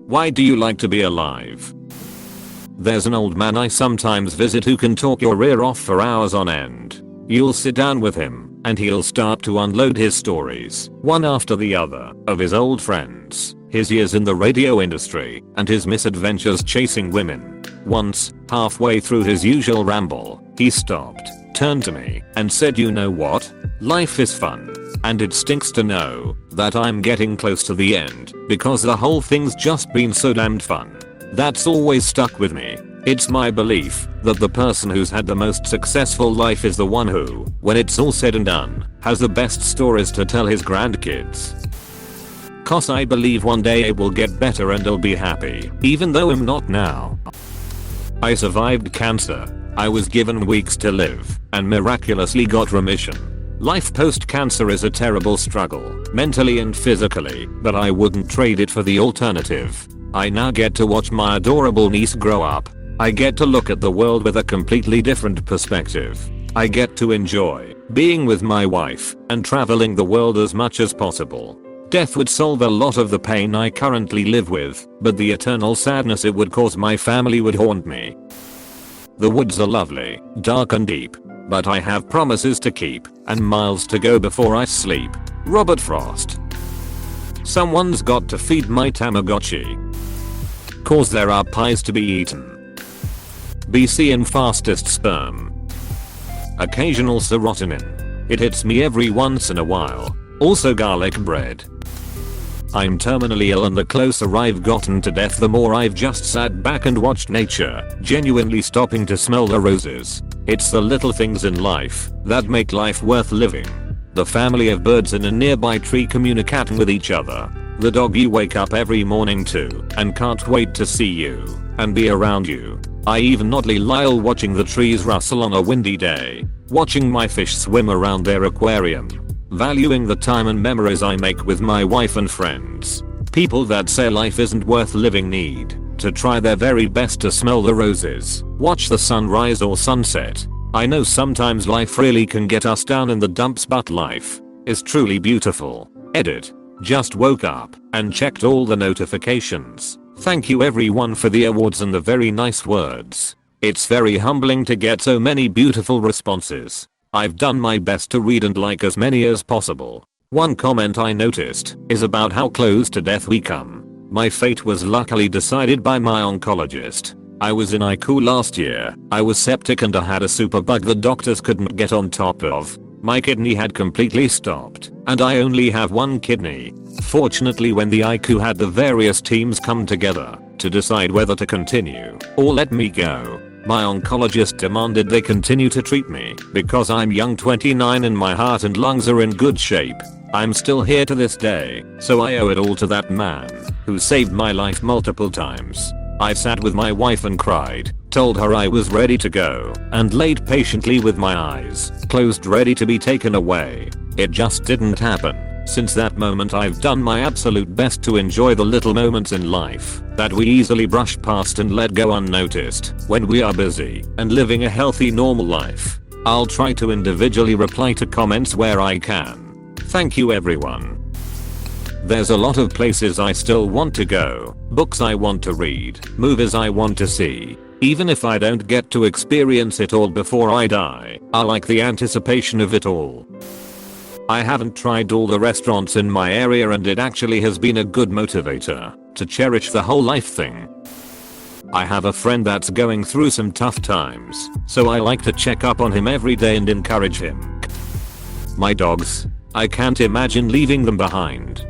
Why do you like to be alive? There's an old man I sometimes visit who can talk your ear off for hours on end. You'll sit down with him, and he'll start to unload his stories, one after the other, of his old friends, his years in the radio industry, and his misadventures chasing women. Once, halfway through his usual ramble, he stopped, turned to me, and said, "You know what? Life is fun. And it stinks to know that I'm getting close to the end because the whole thing's just been so damned fun." That's always stuck with me. It's my belief that the person who's had the most successful life is the one who, when it's all said and done, has the best stories to tell his grandkids. Cause I believe one day I will get better and I'll be happy, even though I'm not now. I survived cancer. I was given weeks to live, and miraculously got remission. Life post-cancer is a terrible struggle, mentally and physically, but I wouldn't trade it for the alternative. I now get to watch my adorable niece grow up. I get to look at the world with a completely different perspective. I get to enjoy being with my wife and traveling the world as much as possible. Death would solve a lot of the pain I currently live with, but the eternal sadness it would cause my family would haunt me. The woods are lovely, dark and deep, but I have promises to keep and miles to go before I sleep. Robert Frost. Someone's got to feed my Tamagotchi. Cause there are pies to be eaten. BC and fastest sperm. Occasional serotonin. It hits me every once in a while. Also garlic bread. I'm terminally ill, and the closer I've gotten to death the more I've just sat back and watched nature, genuinely stopping to smell the roses. It's the little things in life that make life worth living. The family of birds in a nearby tree communicating with each other. The dog you wake up every morning to and can't wait to see you and be around you. I even oddly Lyle watching the trees rustle on a windy day. Watching my fish swim around their aquarium. Valuing the time and memories I make with my wife and friends. People that say life isn't worth living need to try their very best to smell the roses, watch the sunrise or sunset. I know sometimes life really can get us down in the dumps, but life is truly beautiful. Edit. Just woke up and checked all the notifications. Thank you everyone for the awards and the very nice words. It's very humbling to get so many beautiful responses. I've done my best to read and like as many as possible. One comment I noticed is about how close to death we come. My fate was luckily decided by my oncologist. I was in ICU last year. I was septic and I had a superbug the doctors couldn't get on top of. My kidney had completely stopped, and I only have one kidney. Fortunately, when the ICU had the various teams come together to decide whether to continue or let me go, my oncologist demanded they continue to treat me because I'm young, 29, and my heart and lungs are in good shape. I'm still here to this day, so I owe it all to that man who saved my life multiple times. I sat with my wife and cried, told her I was ready to go, and laid patiently with my eyes closed ready to be taken away. It just didn't happen. Since that moment I've done my absolute best to enjoy the little moments in life that we easily brush past and let go unnoticed when we are busy and living a healthy normal life. I'll try to individually reply to comments where I can. Thank you everyone. There's a lot of places I still want to go, books I want to read, movies I want to see. Even if I don't get to experience it all before I die, I like the anticipation of it all. I haven't tried all the restaurants in my area, and it actually has been a good motivator to cherish the whole life thing. I have a friend that's going through some tough times, so I like to check up on him every day and encourage him. My dogs, I can't imagine leaving them behind.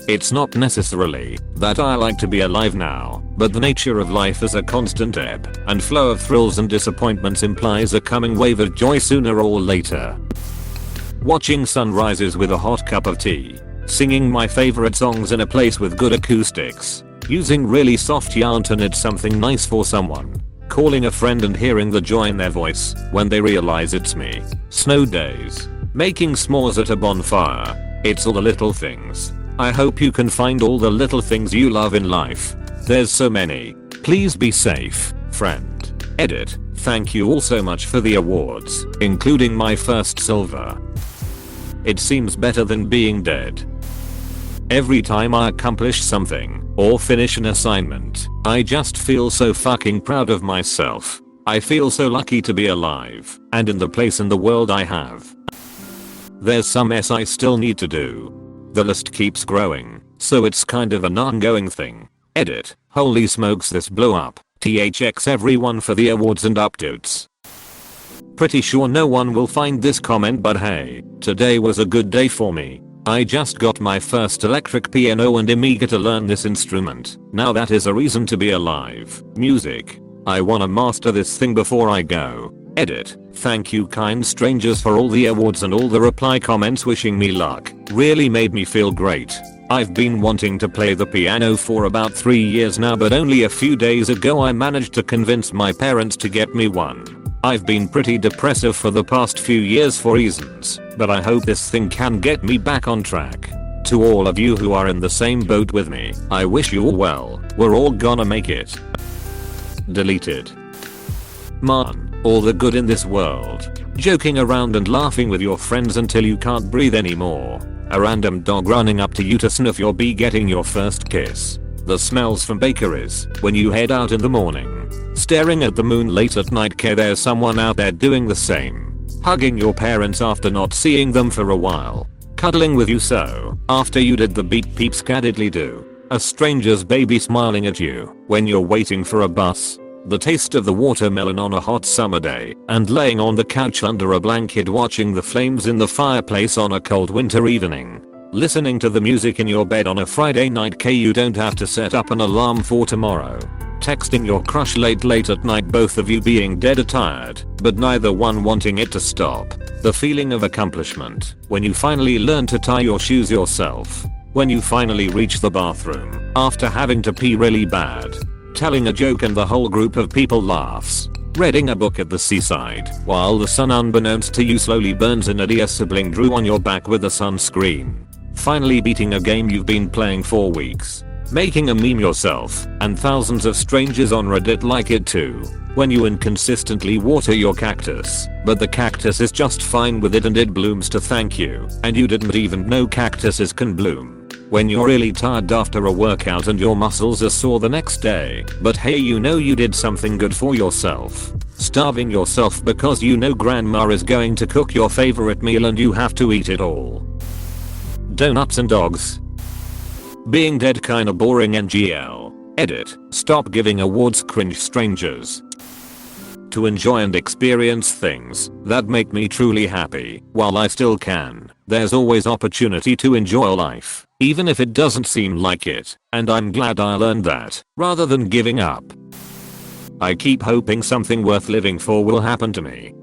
It's not necessarily that I like to be alive now, but the nature of life is a constant ebb and flow of thrills and disappointments implies a coming wave of joy sooner or later. Watching sunrises with a hot cup of tea, singing my favorite songs in a place with good acoustics, using really soft yarn to knit something nice for someone, calling a friend and hearing the joy in their voice when they realize it's me, snow days, making s'mores at a bonfire. It's all the little things. I hope you can find all the little things you love in life. There's so many. Please be safe, friend. Edit. Thank you all so much for the awards, including my first silver. It seems better than being dead. Every time I accomplish something or finish an assignment, I just feel so fucking proud of myself. I feel so lucky to be alive and in the place in the world I have. There's some mess I still need to do. The list keeps growing, so it's kind of an ongoing thing. Edit. Holy smokes, this blew up. THX everyone for the awards and updates. Pretty sure no one will find this comment, but hey, today was a good day for me. I just got my first electric piano and am eager to learn this instrument. Now that is a reason to be alive. Music. I wanna master this thing before I go. Edit. Thank you kind strangers for all the awards and all the reply comments wishing me luck. Really made me feel great. I've been wanting to play the piano for about 3 years now, but only a few days ago I managed to convince my parents to get me one. I've been pretty depressive for the past few years for reasons, but I hope this thing can get me back on track. To all of you who are in the same boat with me, I wish you all well. We're all gonna make it. Deleted. Man, all the good in this world. Joking around and laughing with your friends until you can't breathe anymore. A random dog running up to you to sniff your bee, getting your first kiss. The smells from bakeries when you head out in the morning. Staring at the moon late at night, care there's someone out there doing the same. Hugging your parents after not seeing them for a while. Cuddling with you so after you did the beep peep scaddedly do. A stranger's baby smiling at you when you're waiting for a bus. The taste of the watermelon on a hot summer day and laying on the couch under a blanket watching the flames in the fireplace on a cold winter evening. Listening to the music in your bed on a Friday night you don't have to set up an alarm for tomorrow. Texting your crush late at night, both of you being dead tired, but neither one wanting it to stop. The feeling of accomplishment when you finally learn to tie your shoes yourself. When you finally reach the bathroom after having to pee really bad. Telling a joke and the whole group of people laughs. Reading a book at the seaside while the sun, unbeknownst to you, slowly burns in a dear sibling drew on your back with a sunscreen. Finally beating a game you've been playing for weeks. Making a meme yourself and thousands of strangers on Reddit like it too. When you inconsistently water your cactus, but the cactus is just fine with it and it blooms to thank you, and you didn't even know cactuses can bloom. When you're really tired after a workout and your muscles are sore the next day, but hey, you know you did something good for yourself. Starving yourself because you know grandma is going to cook your favorite meal and you have to eat it all. Donuts and dogs. Being dead kinda boring NGL. Edit. Stop giving awards, cringe strangers. To enjoy and experience things that make me truly happy while I still can. There's always opportunity to enjoy life, even if it doesn't seem like it, and I'm glad I learned that, rather than giving up. I keep hoping something worth living for will happen to me.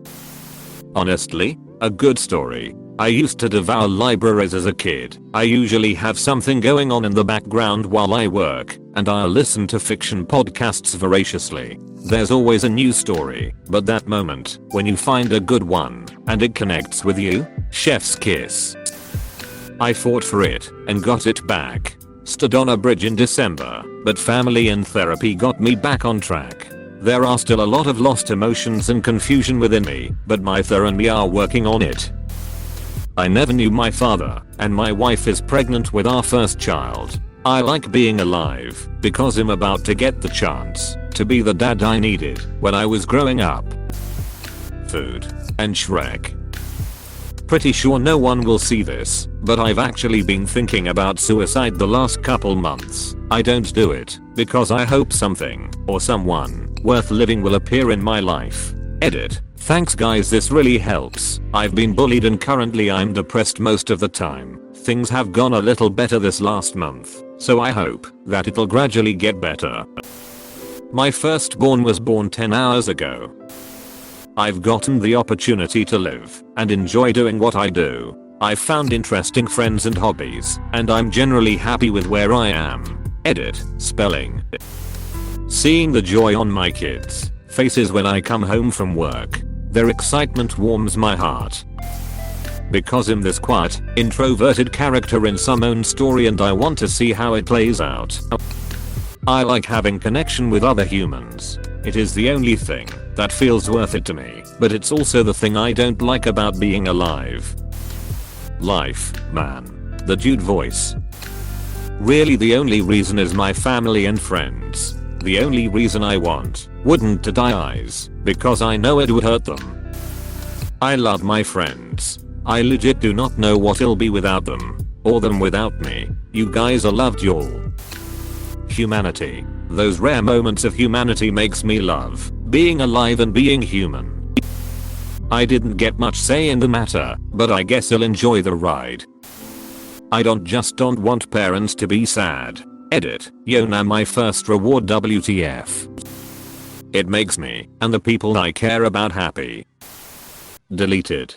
Honestly, a good story. I used to devour libraries as a kid. I usually have something going on in the background while I work, and I'll listen to fiction podcasts voraciously. There's always a new story, but that moment, when you find a good one, and it connects with you, chef's kiss. I fought for it, and got it back. Stood on a bridge in December, but family and therapy got me back on track. There are still a lot of lost emotions and confusion within me, but my ther and me are working on it. I never knew my father, and my wife is pregnant with our first child. I like being alive, because I'm about to get the chance to be the dad I needed when I was growing up. Food. And Shrek. Pretty sure no one will see this, but I've actually been thinking about suicide the last couple months. I don't do it, because I hope something, or someone, worth living will appear in my life. Edit. Thanks guys, this really helps. I've been bullied and currently I'm depressed most of the time. Things have gone a little better this last month, so I hope that it'll gradually get better. My firstborn was born 10 hours ago. I've gotten the opportunity to live and enjoy doing what I do. I've found interesting friends and hobbies, and I'm generally happy with where I am. Edit. Spelling. Seeing the joy on my kids' faces when I come home from work. Their excitement warms my heart. Because I'm this quiet, introverted character in some own story and I want to see how it plays out. I like having connection with other humans. It is the only thing that feels worth it to me, but it's also the thing I don't like about being alive. Life, man. The dude voice. Really the only reason is my family and friends. The only reason I wouldn't to die is because I know it would hurt them. I love my friends. I legit do not know what it'll be without them. Or them without me. You guys are loved y'all. Humanity. Those rare moments of humanity makes me love being alive and being human. I didn't get much say in the matter, but I guess I'll enjoy the ride. I don't want parents to be sad. Edit. Yo now my first reward WTF. It makes me and the people I care about happy. Deleted.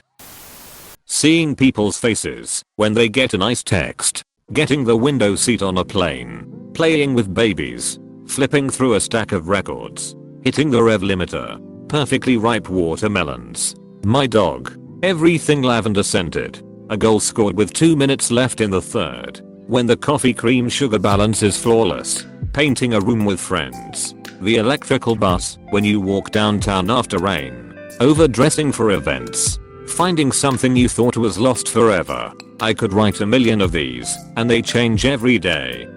Seeing people's faces when they get a nice text, getting the window seat on a plane, playing with babies, flipping through a stack of records, hitting the rev limiter, perfectly ripe watermelons, my dog, everything lavender scented, a goal scored with 2 minutes left in the third, when the coffee cream sugar balance is flawless, painting a room with friends, the electrical bus when you walk downtown after rain, overdressing for events, finding something you thought was lost forever. I could write a million of these, and they change every day.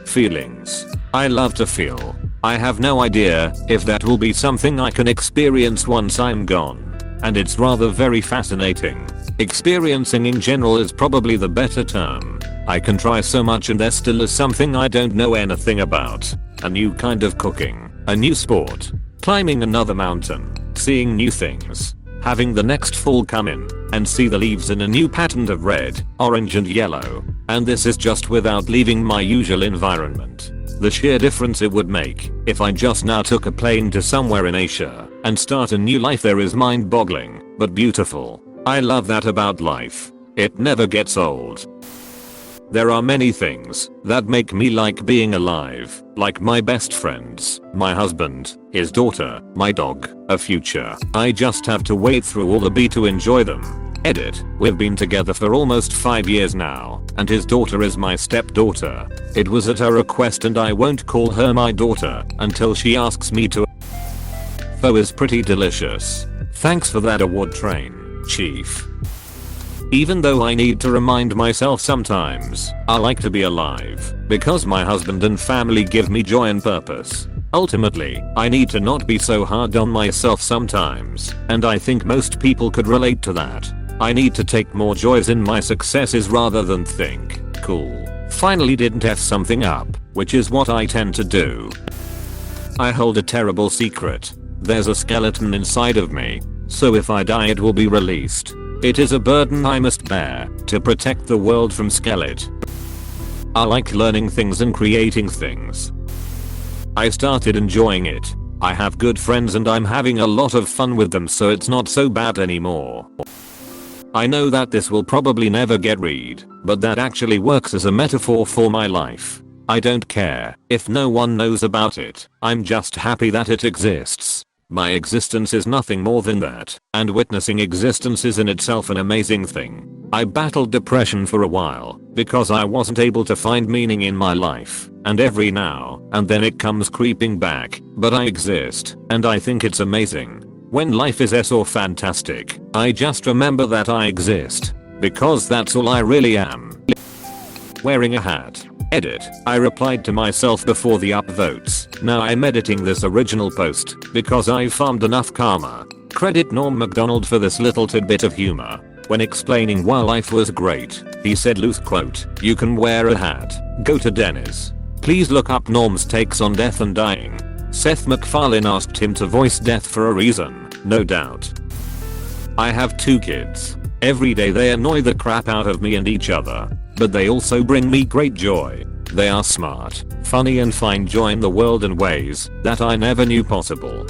Feelings. I love to feel. I have no idea if that will be something I can experience once I'm gone. And it's rather very fascinating. Experiencing in general is probably the better term. I can try so much and there still is something I don't know anything about. A new kind of cooking, a new sport, climbing another mountain, seeing new things, having the next fall come in and see the leaves in a new pattern of red, orange and yellow. And this is just without leaving my usual environment. The sheer difference it would make if I just now took a plane to somewhere in Asia and start a new life there is mind-boggling, but beautiful. I love that about life. It never gets old. There are many things that make me like being alive, like my best friends, my husband, his daughter, my dog, a future. I just have to wait through all the B to enjoy them. Edit. We've been together for almost 5 years now, and his daughter is my stepdaughter. It was at her request and I won't call her my daughter until she asks me to. Pho is pretty delicious. Thanks for that award train, Chief. Even though I need to remind myself sometimes, I like to be alive, because my husband and family give me joy and purpose. Ultimately, I need to not be so hard on myself sometimes, and I think most people could relate to that. I need to take more joys in my successes rather than think, cool, finally didn't F something up, which is what I tend to do. I hold a terrible secret. There's a skeleton inside of me, so if I die it will be released. It is a burden I must bear to protect the world from skelet. I like learning things and creating things. I started enjoying it. I have good friends and I'm having a lot of fun with them, so it's not so bad anymore. I know that this will probably never get read, but that actually works as a metaphor for my life. I don't care if no one knows about it. I'm just happy that it exists. My existence is nothing more than that, and witnessing existence is in itself an amazing thing. I battled depression for a while because I wasn't able to find meaning in my life, and every now and then it comes creeping back, but I exist, and I think it's amazing. When life is so fantastic, I just remember that I exist, because that's all I really am. Wearing a hat. Edit. I replied to myself before the upvotes. Now I'm editing this original post because I farmed enough karma. Credit Norm MacDonald for this little tidbit of humor. When explaining why life was great, he said, loose quote, "You can wear a hat. Go to Dennis. Please look up Norm's takes on death and dying." Seth MacFarlane asked him to voice death for a reason, no doubt. I have 2 kids. Every day they annoy the crap out of me and each other, but they also bring me great joy. They are smart, funny and find joy in the world in ways that I never knew possible.